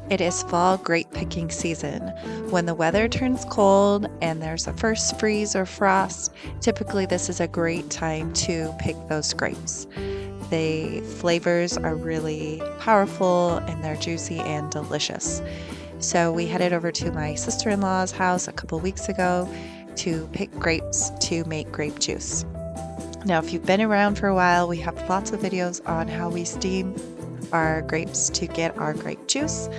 It is fall grape picking season. When the weather turns cold and there's a first freeze or frost, typically this is a great time to pick those grapes. The flavors are really powerful and they're juicy and delicious. So we headed over to my sister-in-law's house a couple weeks ago to pick grapes to make grape juice. Now, if you've been around for a while, we have lots of videos on how we steam our grapes to get our grape juice.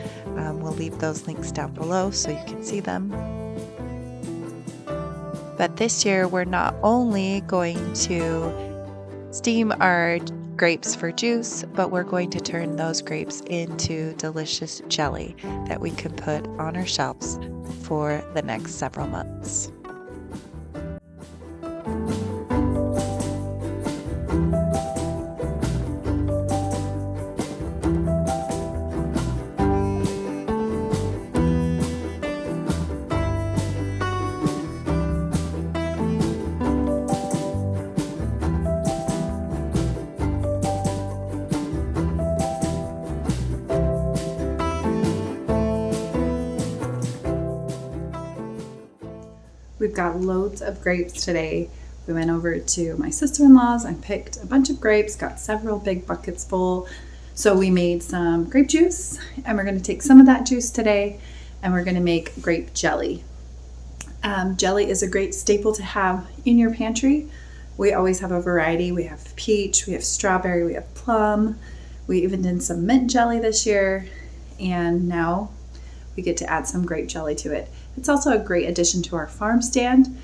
We'll leave those links down below so you can see them. But this year we're not only going to steam our grapes for juice, but we're going to turn those grapes into delicious jelly that we can put on our shelves for the next several months. We've got loads of grapes today. We went over to my sister-in-law's and picked a bunch of grapes, got several big buckets full. So we made some grape juice and we're going to take some of that juice today and we're going to make grape jelly. Jelly is a great staple to have in your pantry. We always have a variety. We have peach, we have strawberry, we have plum. We even did some mint jelly this year, and now we get to add some grape jelly to it. It's also a great addition to our farm stand.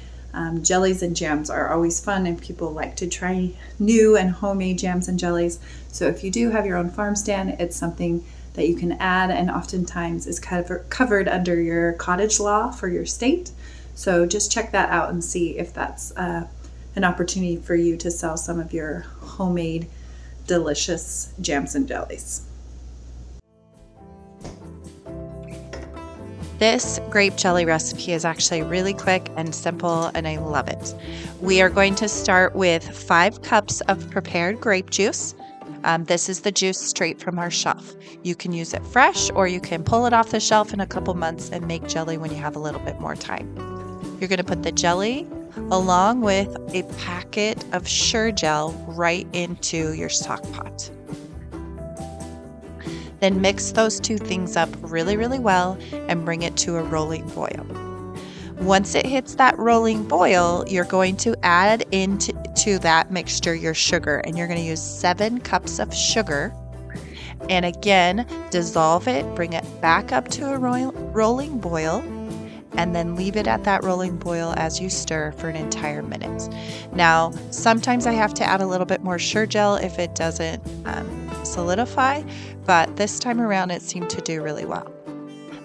Jellies and jams are always fun and people like to try new and homemade jams and jellies. So if you do have your own farm stand, it's something that you can add and oftentimes is covered under your cottage law for your state. So just check that out and see if that's an opportunity for you to sell some of your homemade delicious jams and jellies. This grape jelly recipe is actually really quick and simple, and I love it. We are going to start with 5 cups of prepared grape juice. This is the juice straight from our shelf. You can use it fresh or you can pull it off the shelf in a couple months and make jelly when you have a little bit more time. You're going to put the jelly along with a packet of Sure-Gel right into your stock pot. Then mix those two things up really, really well and bring it to a rolling boil. Once it hits that rolling boil, you're going to add into that mixture your sugar, and you're going to use 7 cups of sugar. And again, dissolve it, bring it back up to a rolling boil, and then leave it at that rolling boil as you stir for an entire minute. Now, sometimes I have to add a little bit more Sure-Gel if it doesn't solidify, but this time around it seemed to do really well.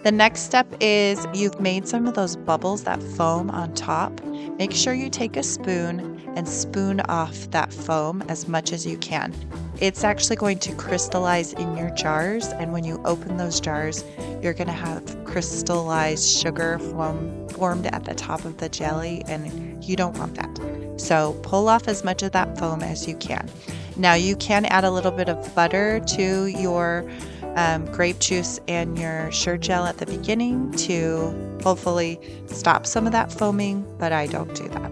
The next step is you've made some of those bubbles, that foam on top. Make sure you take a spoon and spoon off that foam as much as you can. It's actually going to crystallize in your jars, and when you open those jars, you're going to have crystallized sugar formed at the top of the jelly, and you don't want that. So pull off as much of that foam as you can. Now you can add a little bit of butter to your grape juice and your Sure-Gel at the beginning to hopefully stop some of that foaming, but I don't do that.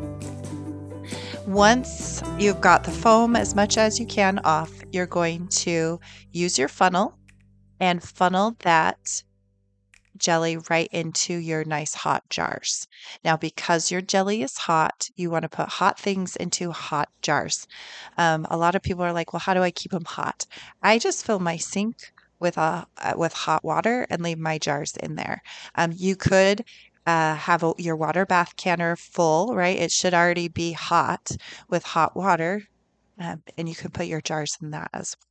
Once you've got the foam as much as you can off, you're going to use your funnel and funnel that jelly right into your nice hot jars. Now, because your jelly is hot, you want to put hot things into hot jars. A lot of people are like, well, how do I keep them hot? I just fill my sink with hot water and leave my jars in there. You could have your water bath canner full, right? It should already be hot with hot water, and you can put your jars in that as well.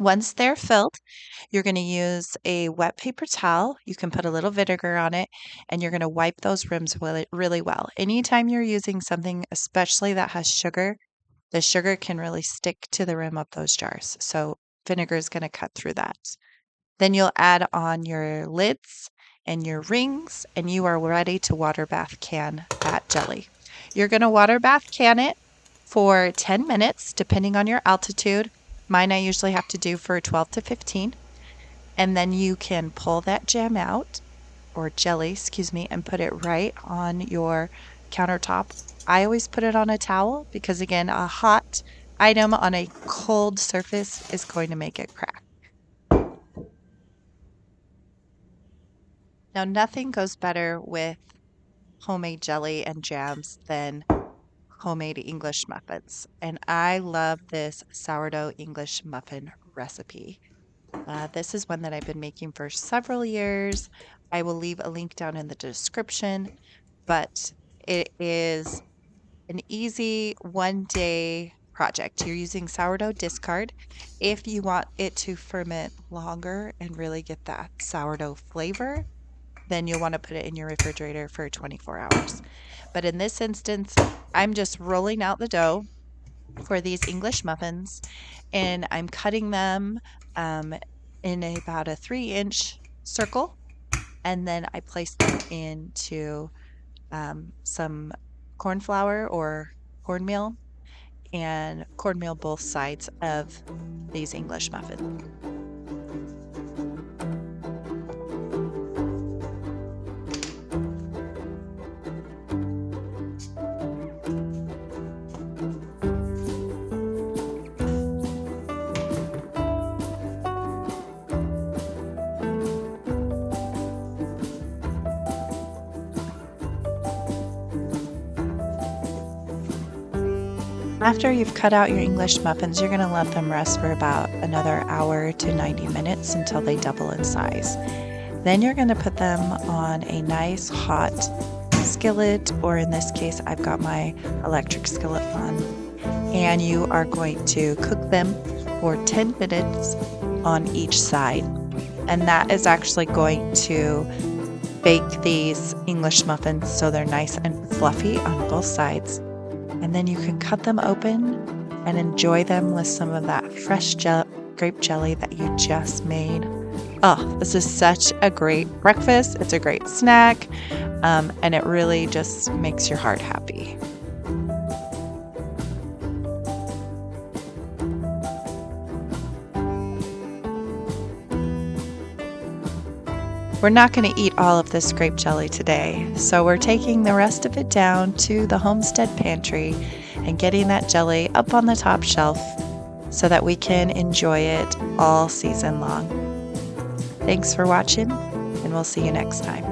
Once they're filled, you're going to use a wet paper towel. You can put a little vinegar on it, and you're going to wipe those rims really well. Anytime you're using something, especially that has sugar, the sugar can really stick to the rim of those jars. So vinegar is going to cut through that. Then you'll add on your lids and your rings, and you are ready to water bath can that jelly. You're going to water bath can it for 10 minutes, depending on your altitude. Mine I usually have to do for 12 to 15. And then you can pull that jam out, or jelly, excuse me, and put it right on your countertop. I always put it on a towel because, again, a hot item on a cold surface is going to make it crack. Now, nothing goes better with homemade jelly and jams than homemade English muffins. And I love this sourdough English muffin recipe. This is one that I've been making for several years. I will leave a link down in the description, but it is an easy 1-day project. You're using sourdough discard. If you want it to ferment longer and really get that sourdough flavor, then you'll want to put it in your refrigerator for 24 hours. But in this instance, I'm just rolling out the dough for these English muffins, and I'm cutting them in about a 3-inch circle, and then I place them into some corn flour or cornmeal, and cornmeal both sides of these English muffins. After you've cut out your English muffins, you're going to let them rest for about another hour to 90 minutes until they double in size. Then you're going to put them on a nice hot skillet, or in this case, I've got my electric skillet on, and you are going to cook them for 10 minutes on each side. And that is actually going to bake these English muffins so they're nice and fluffy on both sides. And then you can cut them open and enjoy them with some of that fresh grape jelly that you just made. Oh, this is such a great breakfast. It's a great snack, and it really just makes your heart happy. We're not going to eat all of this grape jelly today, so we're taking the rest of it down to the homestead pantry and getting that jelly up on the top shelf so that we can enjoy it all season long. Thanks for watching, and we'll see you next time.